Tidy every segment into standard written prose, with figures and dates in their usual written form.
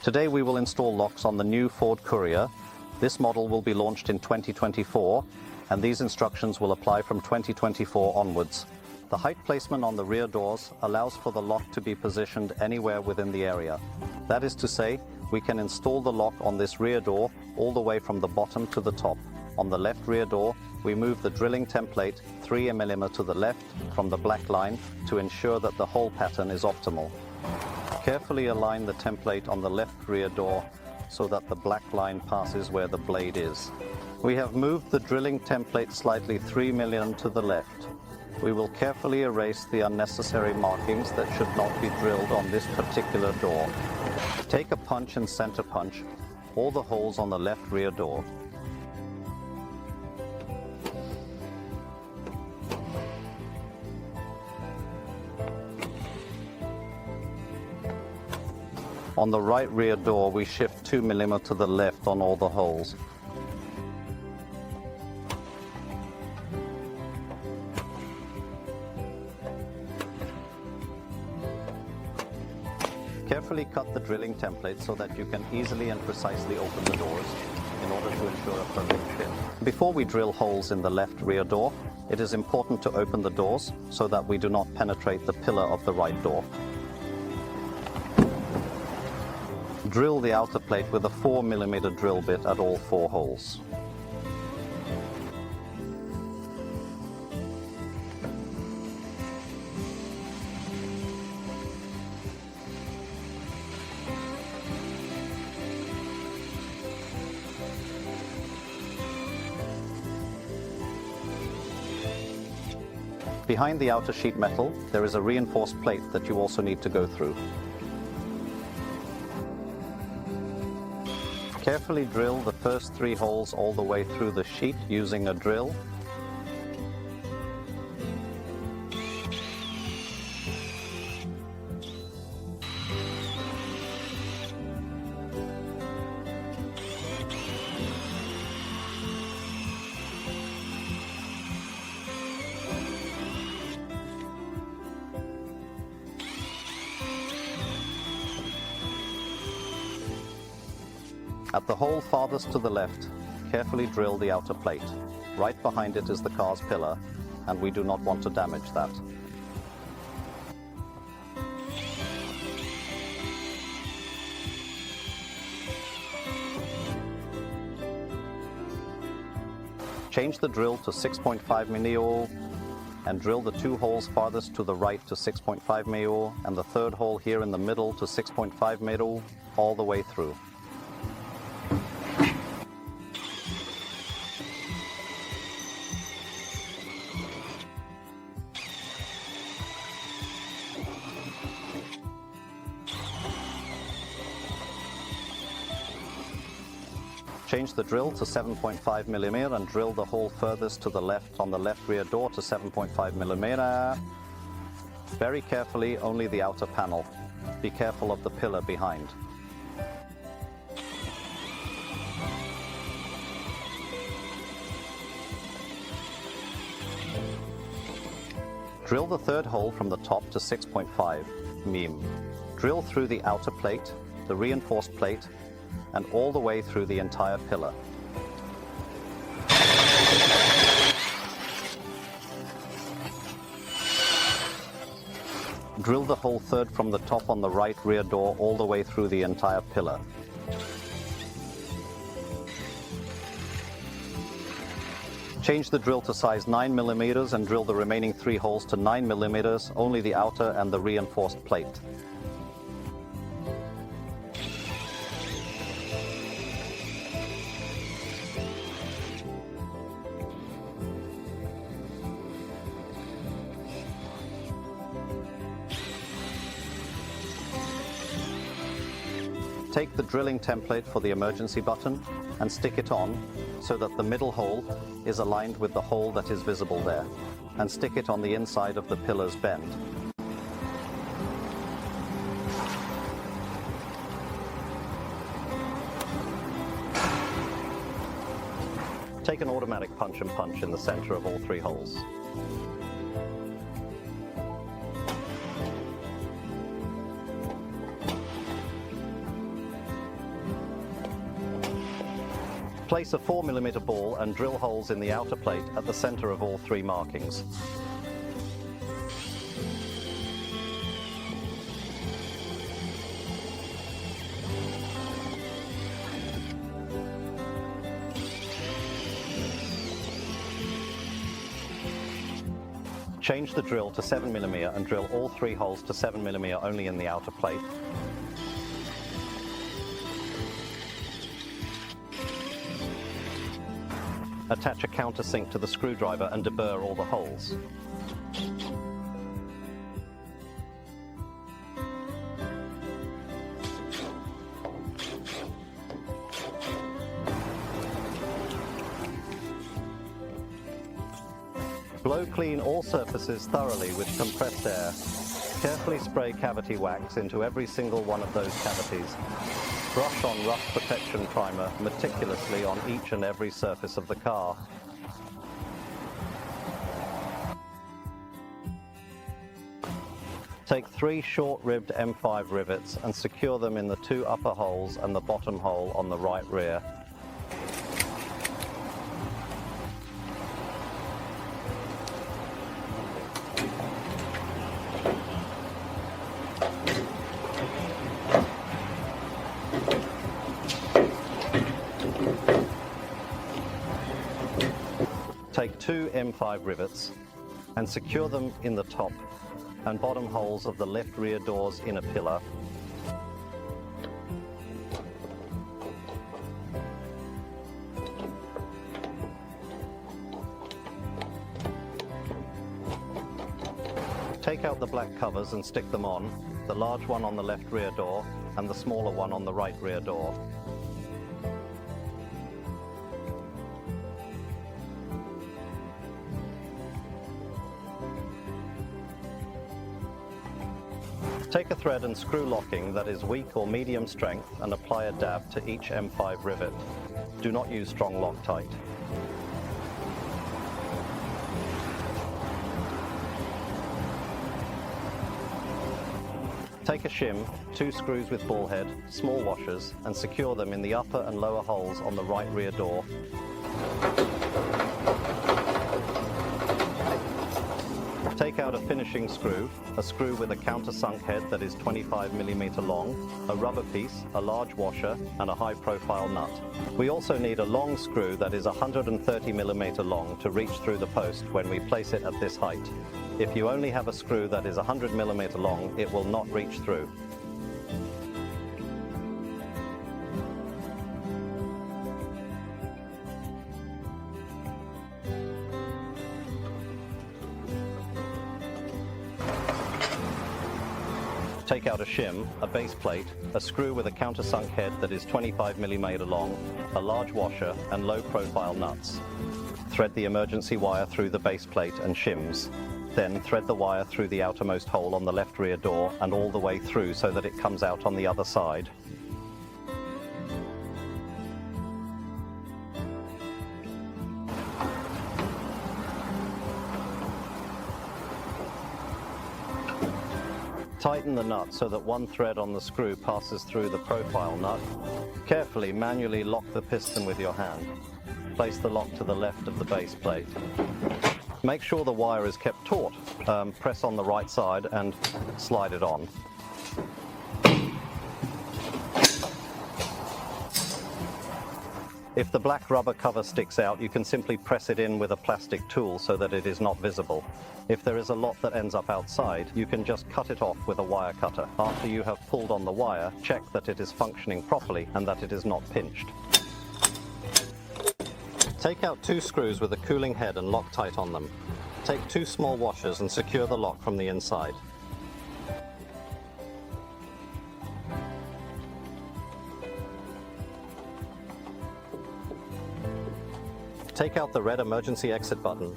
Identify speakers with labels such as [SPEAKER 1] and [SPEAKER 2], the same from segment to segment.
[SPEAKER 1] Today we will install locks on the new Ford Courier. This model will be launched in 2024, and these instructions will apply from 2024 onwards. The height placement on the rear doors allows for the lock to be positioned anywhere within the area. That is to say, we can install the lock on this rear door all the way from the bottom to the top. On the left rear door, we move the drilling template 3 mm to the left from the black line to ensure that the hole pattern is optimal. Carefully align the template on the left rear door so that the black line passes where the blade is. We have moved the drilling template slightly 3 mm to the left. We will carefully erase the unnecessary markings that should not be drilled on this particular door. Take a punch and center punch all the holes on the left rear door. On the right rear door, we shift 2 mm to the left on all the holes. Carefully cut the drilling template so that you can easily and precisely open the doors in order to ensure a perfect fit. Before we drill holes in the left rear door, it is important to open the doors so that we do not penetrate the pillar of the right door. Drill the outer plate with a 4 mm drill bit at all 4 holes. Behind the outer sheet metal, there is a reinforced plate that you also need to go through. Carefully drill the first 3 holes all the way through the sheet using a drill. At the hole farthest to the left, carefully drill the outer plate. Right behind it is the car's pillar, and we do not want to damage that. Change the drill to 6.5 mm and drill the 2 holes farthest to the right to 6.5 mm and the 3rd hole here in the middle to 6.5 mm all the way through. Change the drill to 7.5 mm and drill the hole furthest to the left on the left rear door to 7.5 mm. Very carefully, only the outer panel. Be careful of the pillar behind. Drill the 3rd hole from the top to 6.5 mm. Drill through the outer plate, the reinforced plate, and all the way through the entire pillar. Drill the hole 3rd from the top on the right rear door all the way through the entire pillar. Change the drill to size 9 mm and drill the remaining 3 holes to 9 mm, only the outer and the reinforced plate. Take the drilling template for the emergency button and stick it on so that the middle hole is aligned with the hole that is visible there, and stick it on the inside of the pillar's bend. Take an automatic punch and punch in the center of all 3 holes. Place a 4mm ball and drill holes in the outer plate at the center of all 3 markings. Change the drill to 7mm and drill all 3 holes to 7mm only in the outer plate. Attach a countersink to the screwdriver and deburr all the holes. Blow clean all surfaces thoroughly with compressed air. Carefully spray cavity wax into every single one of those cavities. Brush on rust protection primer meticulously on each and every surface of the car. Take 3 short-ribbed M5 rivets and secure them in the 2 upper holes and the bottom hole on the right rear. Take 2 M5 rivets and secure them in the top and bottom holes of the left rear door's inner pillar. Take out the black covers and stick them on, the large one on the left rear door and the smaller one on the right rear door. Take a thread and screw locking that is weak or medium strength and apply a dab to each M5 rivet. Do not use strong Loctite. Take a shim, 2 screws with ball head, small washers, and secure them in the upper and lower holes on the right rear door. Take out a finishing screw, a screw with a countersunk head that is 25mm long, a rubber piece, a large washer, and a high-profile nut. We also need a long screw that is 130mm long to reach through the post when we place it at this height. If you only have a screw that is 100mm long, it will not reach through. Take out a shim, a base plate, a screw with a countersunk head that is 25mm long, a large washer, and low-profile nuts. Thread the emergency wire through the base plate and shims. Then thread the wire through the outermost hole on the left rear door and all the way through so that it comes out on the other side. Tighten the nut so that one thread on the screw passes through the profile nut. Carefully manually lock the piston with your hand. Place the lock to the left of the base plate. Make sure the wire is kept taut. Press on the right side and slide it on. If the black rubber cover sticks out, you can simply press it in with a plastic tool so that it is not visible. If there is a lot that ends up outside, you can just cut it off with a wire cutter. After you have pulled on the wire, check that it is functioning properly and that it is not pinched. Take out 2 screws with a cooling head and Loctite on them. Take 2 small washers and secure the lock from the inside. Take out the red emergency exit button.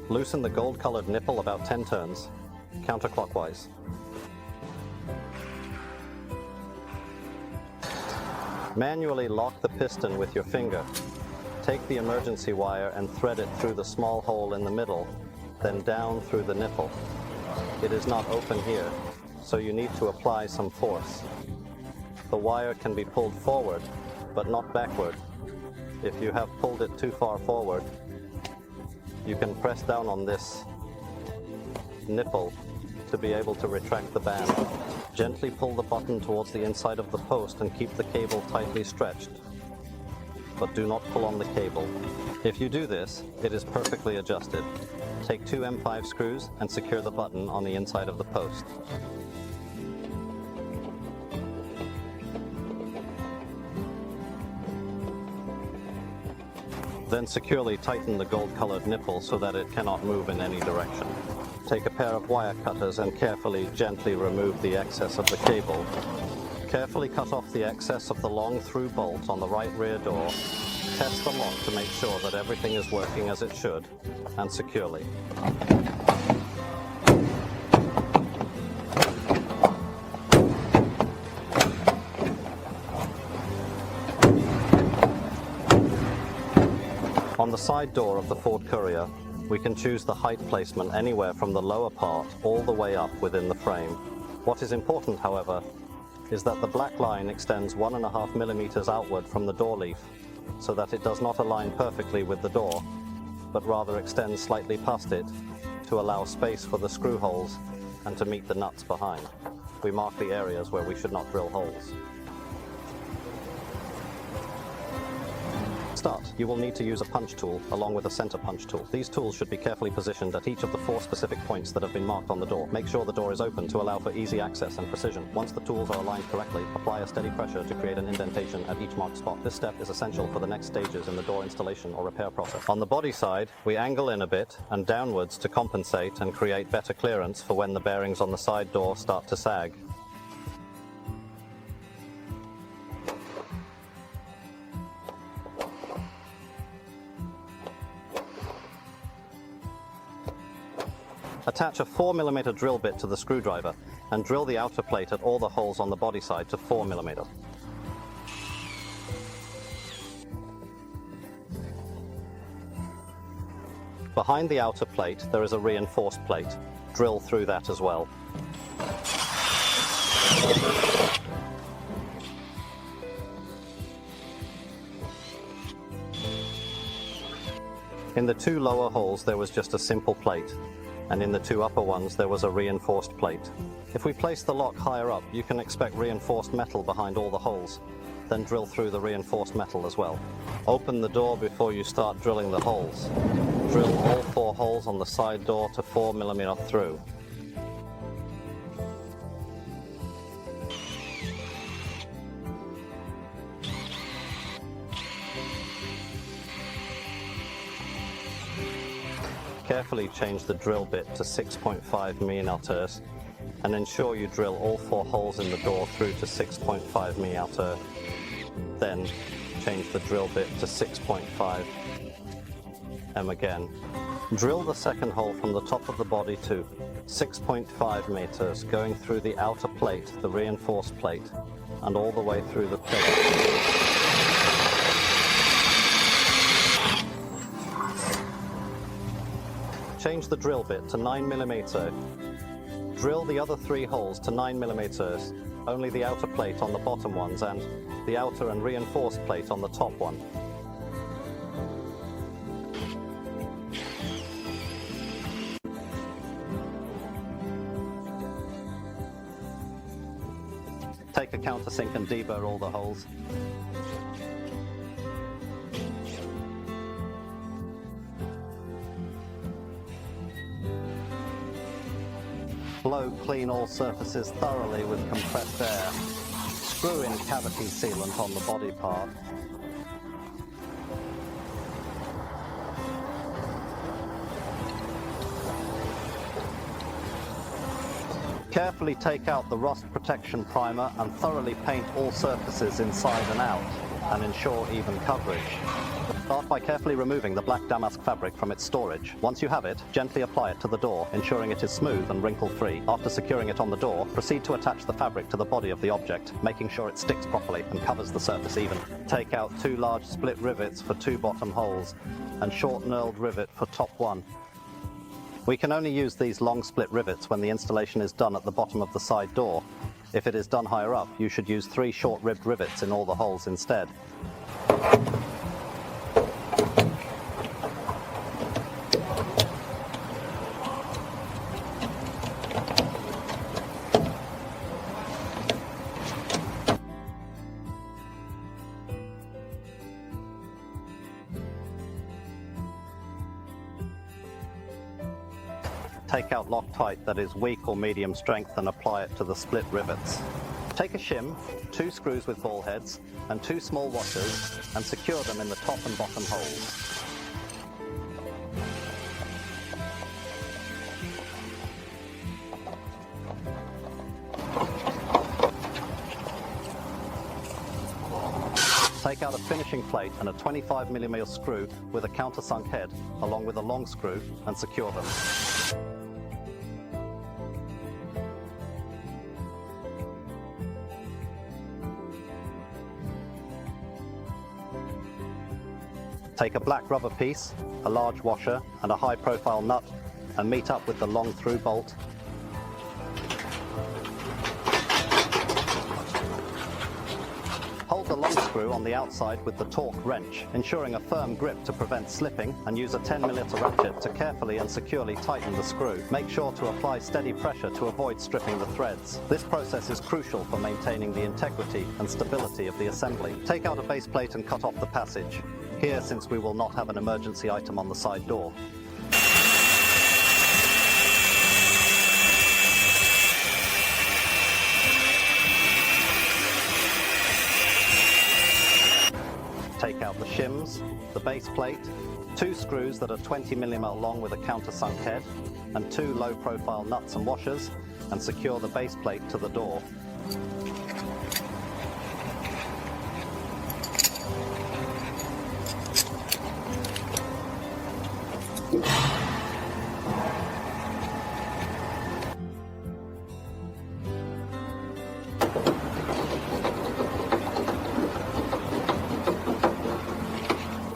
[SPEAKER 1] Loosen the gold-colored nipple about 10 turns, counterclockwise. Manually lock the piston with your finger. Take the emergency wire and thread it through the small hole in the middle, then down through the nipple. It is not open here, so you need to apply some force. The wire can be pulled forward, but not backward. if you have pulled it too far forward, you can press down on this nipple to be able to retract the band. Gently pull the button towards the inside of the post and keep the cable tightly stretched, but do not pull on the cable. If you do this, it is perfectly adjusted. Take 2 M5 screws and secure the button on the inside of the post. Then securely tighten the gold-colored nipple so that it cannot move in any direction. Take a pair of wire cutters and carefully, gently remove the excess of the cable. Carefully cut off the excess of the long through bolt on the right rear door. Test the lock to make sure that everything is working as it should, and securely. On the side door of the Ford Courier, we can choose the height placement anywhere from the lower part all the way up within the frame. What is important, however, is that the black line extends 1.5 millimeters outward from the door leaf, so that it does not align perfectly with the door, but rather extends slightly past it to allow space for the screw holes and to meet the nuts behind. We mark the areas where we should not drill holes. Start, you will need to use a punch tool along with a center punch tool. These tools should be carefully positioned at each of the 4 specific points that have been marked on the door. Make sure the door is open to allow for easy access and precision. Once the tools are aligned correctly, apply a steady pressure to create an indentation at each marked spot. This step is essential for the next stages in the door installation or repair process. On the body side, we angle in a bit and downwards to compensate and create better clearance for when the bearings on the side door start to sag. Attach a 4mm drill bit to the screwdriver and drill the outer plate at all the holes on the body side to 4mm. Behind the outer plate there is a reinforced plate. Drill through that as well. In the 2 lower holes there was just a simple plate, and in the 2 upper ones there was a reinforced plate. If we place the lock higher up, you can expect reinforced metal behind all the holes. Then drill through the reinforced metal as well. Open the door before you start drilling the holes. Drill all 4 holes on the side door to 4mm through. Carefully change the drill bit to 6.5mm and ensure you drill all 4 holes in the door through to 6.5mm. Then change the drill bit to 6.5mm again. Drill the second hole from the top of the body to 6.5 meters, going through the outer plate, the reinforced plate, and all the way through the plate. Change the drill bit to 9mm. Drill the other 3 holes to 9mm, only the outer plate on the bottom ones and the outer and reinforced plate on the top one. Take a countersink and deburr all the holes. Blow clean all surfaces thoroughly with compressed air. Screw in cavity sealant on the body part. Carefully take out the rust protection primer and thoroughly paint all surfaces inside and out, and ensure even coverage. Start by carefully removing the black damask fabric from its storage. Once you have it, gently apply it to the door, ensuring it is smooth and wrinkle-free. After securing it on the door, proceed to attach the fabric to the body of the object, making sure it sticks properly and covers the surface even. Take out 2 large split rivets for 2 bottom holes, and short knurled rivet for top one. We can only use these long split rivets when the installation is done at the bottom of the side door. If it is done higher up, you should use 3 short ribbed rivets in all the holes instead. take out Loctite that is weak or medium strength and apply it to the split rivets. Take a shim, 2 screws with ball heads, and 2 small washers, and secure them in the top and bottom holes. Take out a finishing plate and a 25mm screw with a countersunk head, along with a long screw, and secure them. Take a black rubber piece, a large washer, and a high-profile nut, and meet up with the long through bolt. Hold the long screw on the outside with the torque wrench, ensuring a firm grip to prevent slipping, and use a 10mm ratchet to carefully and securely tighten the screw. Make sure to apply steady pressure to avoid stripping the threads. This process is crucial for maintaining the integrity and stability of the assembly. Take out a base plate and cut off the passage. Here, since we will not have an emergency item on the side door. Take out the shims, the base plate, 2 screws that are 20mm long with a countersunk head, and 2 low-profile nuts and washers, and secure the base plate to the door.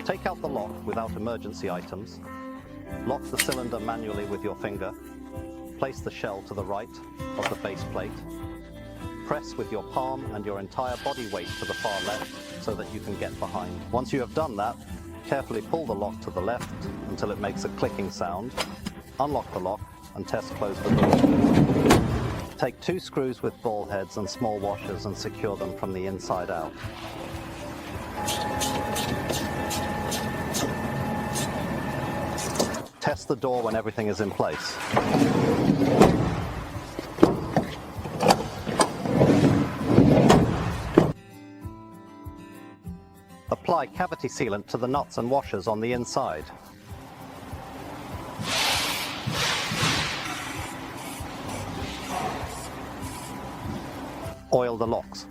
[SPEAKER 1] Take out the lock without emergency items. Lock the cylinder manually with your finger. Place the shell to the right of the base plate. Press with your palm and your entire body weight to the far left so that you can get behind. Once you have done that, carefully pull the lock to the left until it makes a clicking sound. Unlock the lock and test close the door. Take 2 screws with ball heads and small washers and secure them from the inside out. Test the door when everything is in place. Apply cavity sealant to the nuts and washers on the inside. Oil the locks.